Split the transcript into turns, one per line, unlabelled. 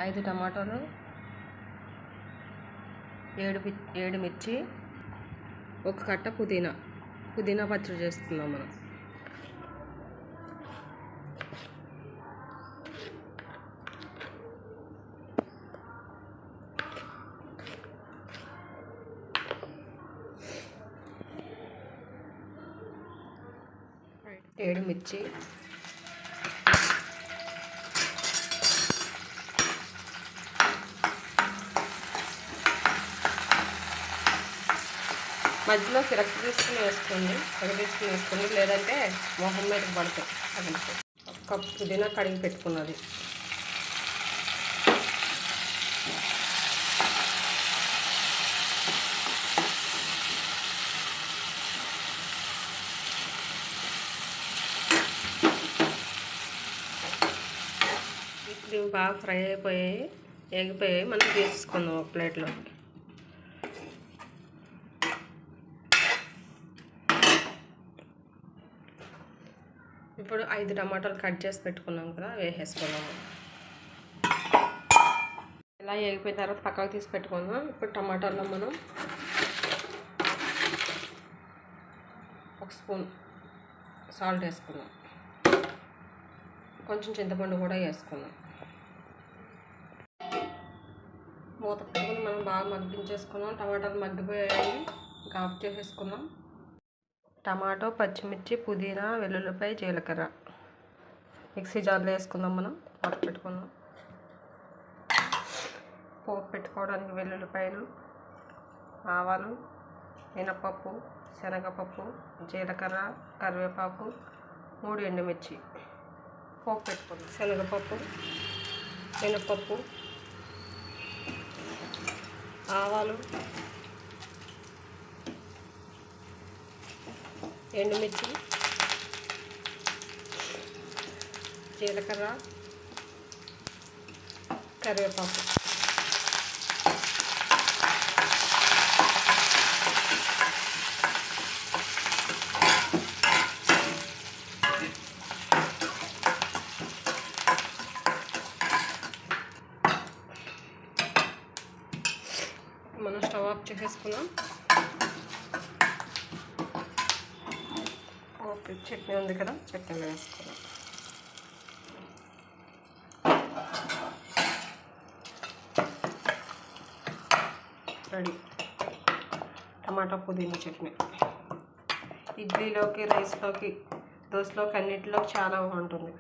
5 టమాటాలు, 7 మిర్చి, 1 కట్ట పుదీనా పచ్చడి చేసుకుందాం మనం. ఏడు మిర్చి, మధ్యలో సిరక్ తీసుకుని వేసుకోండి, లేదంటే మొహం మీద పడతాయి. ఒక కప్పు పుదీనా కడిగి పెట్టుకున్నది, ఇవి బాగా ఫ్రై అయిపోయాయి, ఎగిపోయాయి. మనం తీసుకుందాం ఒక ప్లేట్లో. ఇప్పుడు 5 టమాటాలు కట్ చేసి పెట్టుకున్నాం కదా, వేసేసుకున్నాము. ఇలా ఎగిపోయిన తర్వాత పక్కకు తీసి పెట్టుకుందాం. ఇప్పుడు టమాటాల్లో మనం 1 స్పూన్ సాల్ట్ వేసుకుందాం, కొంచెం చింతపండు కూడా వేసుకుందాం. మూత పెట్టుకుని మనం బాగా మగ్గించేసుకున్నాం. టమాటాలు మగ్గిపోయాయి, ఇంకా ఆఫ్ చేసేసుకుందాం. టమాటో, పచ్చిమిర్చి, పుదీనా, వెల్లుల్లిపాయ, జీలకర్ర మిక్సీ జార్లో వేసుకుందాం. మనం పోపు పెట్టుకుందాం. పోపు పెట్టుకోవడానికి వెల్లుల్లిపాయలు, ఆవాలు, మినపప్పు, శనగపప్పు, జీలకర్ర, కరివేపాకు, 3 ఎండుమిర్చి పోపు పెట్టుకుందాం. శనగపప్పు, మినపప్పు, ఆవాలు, ఎండుమిర్చి, జీలకర్ర, కరివేపాకు. మనం స్టవ్ ఆఫ్ చేసేసుకున్నాం. ఓకే, చట్నీ ఉంది కదా, చట్నీలో వేసుకున్నాం. రెడీ టమాటా పుదీనా చట్నీ. ఇడ్లీలోకి, రైస్లోకి, దోశలోకి, అన్నిటిలోకి చాలా బాగుంటుంది.